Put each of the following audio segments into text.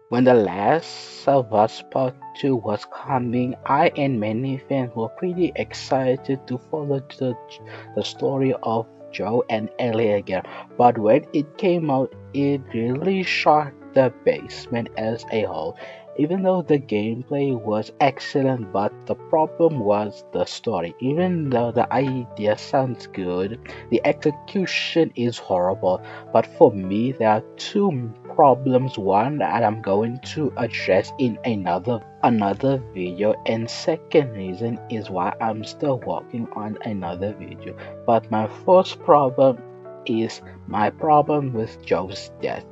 When The Last of Us Part 2 was coming, I and many fans were pretty excited to follow the story of Joe and Ellie again. But when it came out, it really shocked the basement as a whole. Even though the gameplay was excellent, but the problem was the story. Even though the idea sounds good, the execution is horrible. But for me, there are two problems. One that I'm going to address in another video, and second reason is why I'm still working on another video. But my first problem is my problem with Joe's death.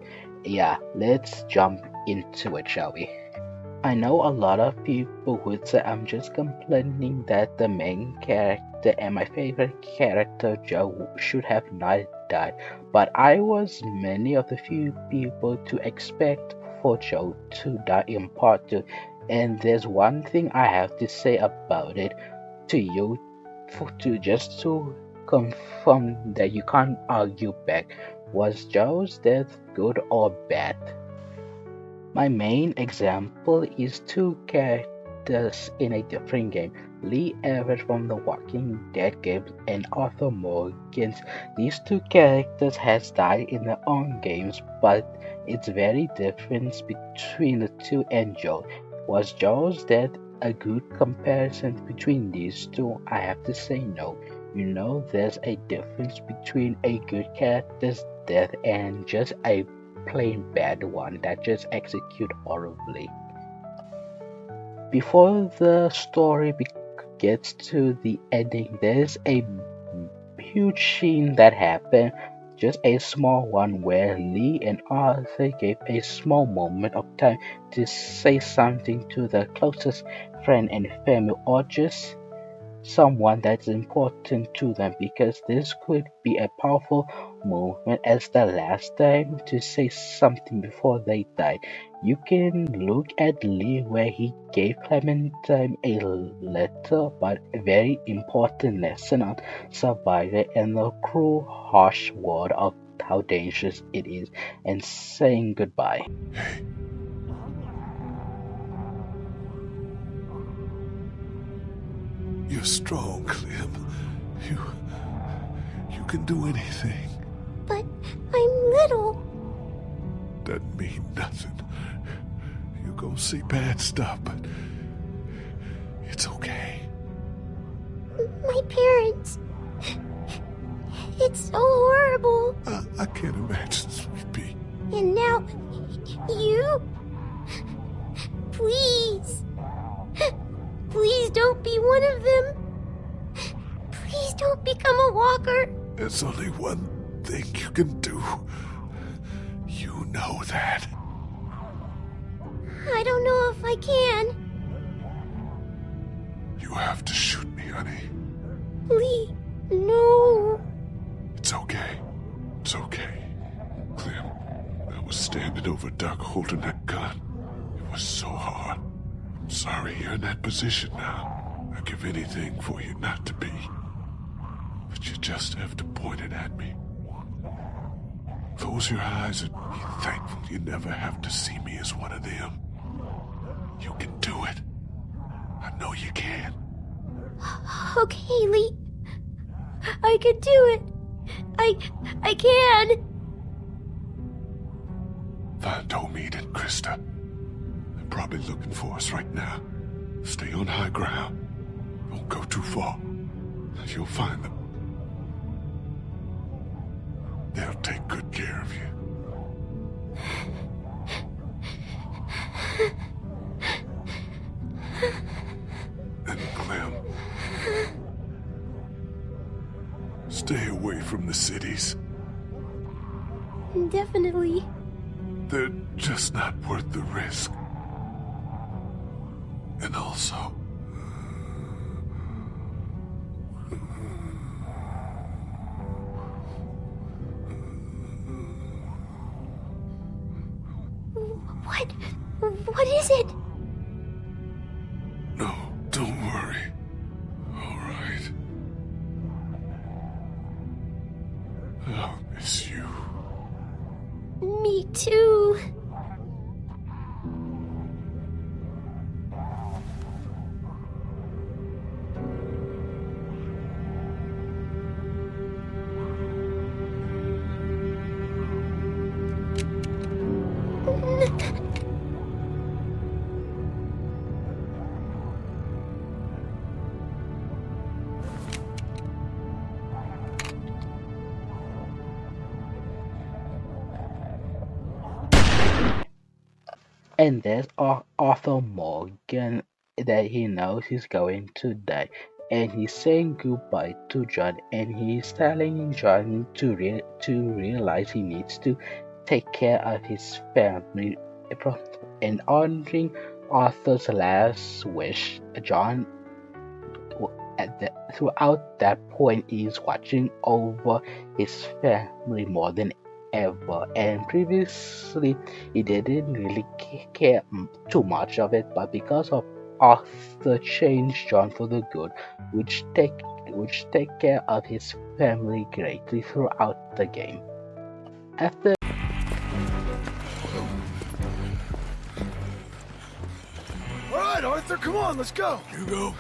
Yeah, let's jump into it, shall we? I know a lot of people would say I'm just complaining that the main character and my favorite character, Joe, should have not died, but I was many of the few people to expect for Joe to die in part 2. And there's one thing I have to say about it to you, to just to confirm that you can't argue back. Was Joe's death good or bad? My main example is two characters in a different game, Lee Everett from the Walking Dead games and Arthur Morgan. These two characters has died in their own games, but it's very different between the two and Joel. Was Joel's death a good comparison between these two? I have to say no. You know, there's a difference between a good character's death and just a plain bad one that just execute horribly. Before the story gets to the ending, there's a huge scene that happened, just a small one where Lee and Arthur gave a small moment of time to say something to their closest friend and family, or just someone that's important to them, because this could be a powerful moment as the last time to say something before they die. You can look at Lee where he gave Clementine a letter but a very important lesson on survival and the cruel harsh world of how dangerous it is, and saying goodbye. Hey, you're strong, Clem. You... you can do anything. But I'm little. Doesn't mean nothing. You're gonna see bad stuff, but it's okay. My parents. It's so horrible. I can't imagine, sweet pea. And now, you? Please. Please don't be one of them. Please don't become a walker. There's only one thing you can do. You know that. I don't know if I can. You have to shoot me, honey. Lee, no. It's okay. It's okay. Clem, I was standing over Doug holding that gun. It was so hard. I'm sorry you're in that position now. I'd give anything for you not to be. But you just have to point it at me. Close your eyes and be thankful you never have to see me as one of them. You can do it. I know you can. Okay, Lee. I can do it. I can. Find Omid and Krista. They're probably looking for us right now. Stay on high ground. Don't go too far. You'll find them. They'll take good care of you. And Clem, stay away from the cities. Definitely. They're just not worth the risk. And also, What is it? no, don't worry. All right. I'll miss you. Me too. And there's Arthur Morgan that he knows he's going to die. And he's saying goodbye to John, and he's telling John to realize he needs to take care of his family. And honoring Arthur's last wish, John throughout that point is watching over his family more than ever. And previously, he didn't really care too much of it, but because of Arthur changed John for the good, which take care of his family greatly throughout the game. After All right, Arthur, come on, let's go. You go.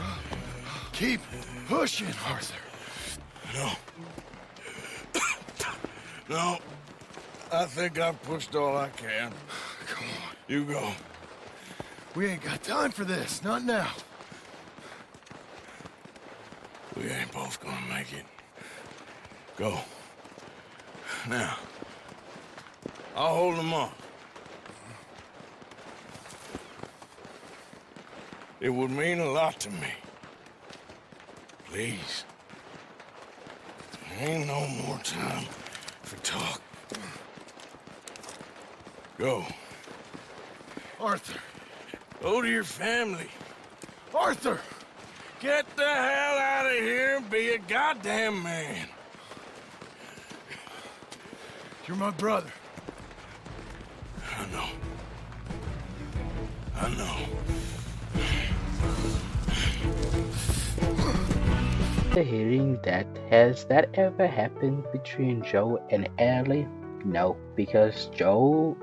Keep pushing, Arthur. No. No. I think I've pushed all I can. Come on. You go. We ain't got time for this, not now. We ain't both gonna make it. Go. Now. I'll hold them off. It would mean a lot to me. Please. There ain't no more time for talk. Go. Arthur. Go to your family. Arthur! Get the hell out of here and be a goddamn man. You're my brother. I know. I know. hearing that, has that ever happened between Joe and Ellie? No, because Joe's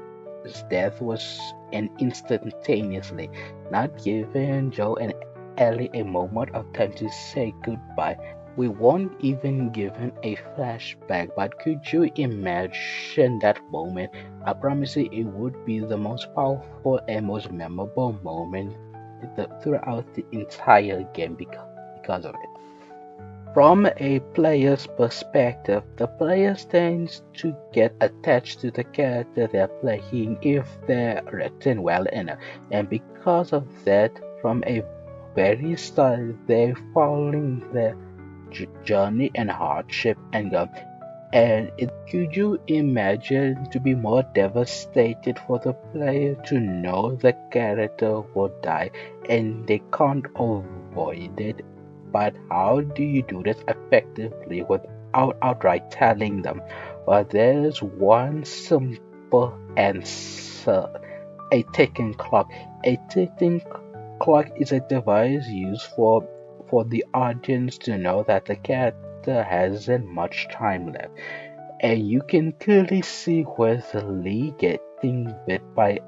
death was an instantaneously, not giving Joe and Ellie a moment of time to say goodbye. We weren't even given a flashback, but could you imagine that moment? I promise you it would be the most powerful and most memorable moment throughout the entire game because of it. From a player's perspective, the player tends to get attached to the character they're playing if they're written well enough, and because of that, from a very start, they're following their journey and hardship and go. And could you imagine to be more devastated for the player to know the character will die and they can't avoid it? But how do you do this effectively without outright telling them? Well, there's one simple answer: a ticking clock. A ticking clock is a device used for the audience to know that the character hasn't much time left. And you can clearly see with Lee getting bit by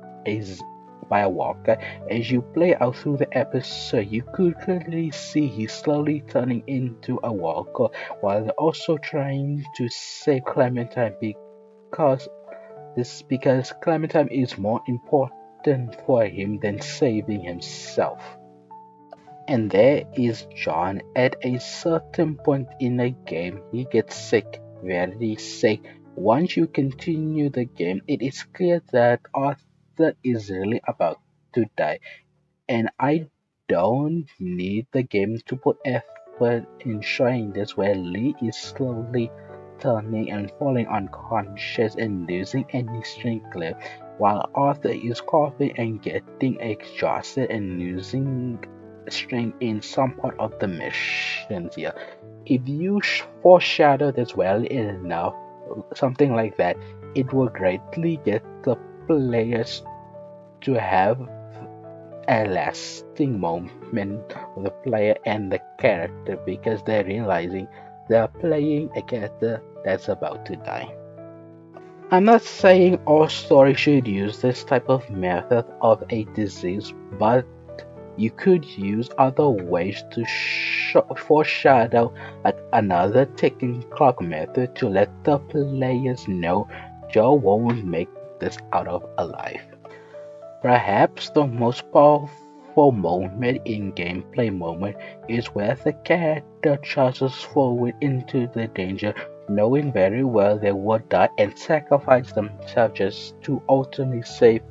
a walker. As you play out through the episode, you could clearly see he's slowly turning into a walker while also trying to save Clementine because Clementine is more important for him than saving himself. And there is John. At a certain point in the game, he gets sick, very sick. Once you continue the game, it is clear that Arthur is really about to die. And I don't need the game to put effort in showing this, where Lee is slowly turning and falling unconscious and losing any strength left, while Arthur is coughing and getting exhausted and losing strength in some part of the missions here. If you foreshadow this well enough, something like that, it will greatly get the players to have a lasting moment with the player and the character because they're realizing they're playing a character that's about to die. I'm not saying all stories should use this type of method of a disease, but you could use other ways to foreshadow another ticking clock method to let the players know Joe won't make this out of alive. Perhaps the most powerful moment in gameplay moment is where the character charges forward into the danger, knowing very well they will die and sacrifice themselves just to ultimately save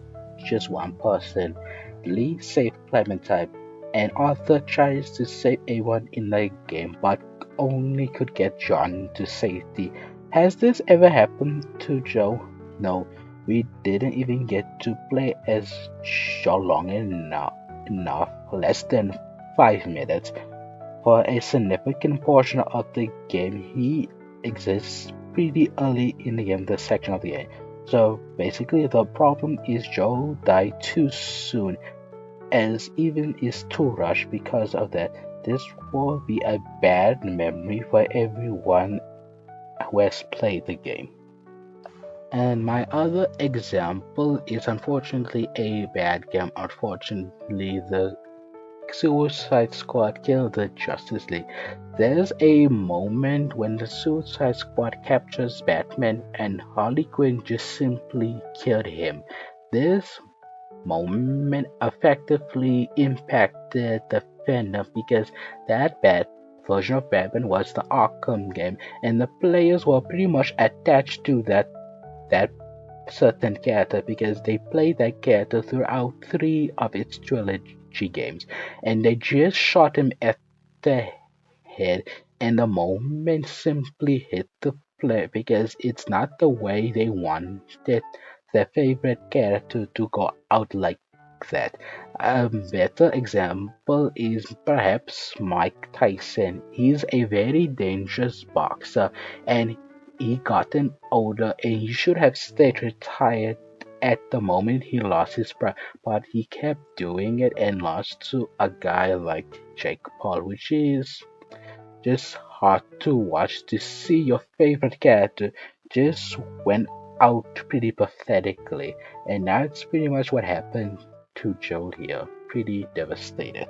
just one person. Lee saved Clementine, and Arthur tries to save everyone in the game, but only could get John to safety. Has this ever happened to Joe? No, we didn't even get to play as Joe long enough, less than 5 minutes. For a significant portion of the game, he exists pretty early in the game, this section of the game. So basically, the problem is Joe died too soon, as even is too rushed. Because of that, this will be a bad memory for everyone who has played the game. And my other example is unfortunately a bad game. Unfortunately, the Suicide Squad killed the Justice League. There's a moment when the Suicide Squad captures Batman and Harley Quinn just simply killed him. This moment effectively impacted the fandom because that bad version of Batman was the Arkham game, and the players were pretty much attached to that certain character because they played that character throughout three of its trilogy games, and they just shot him at the head, and the moment simply hit the player because it's not the way they wanted their favorite character to go out like that. A better example is perhaps Mike Tyson. He's a very dangerous boxer, and he gotten older, and he should have stayed retired at the moment he lost his pride, but he kept doing it and lost to a guy like Jake Paul, which is just hard to watch to see your favorite character just went out pretty pathetically, and that's pretty much what happened to Joel here. Pretty devastated.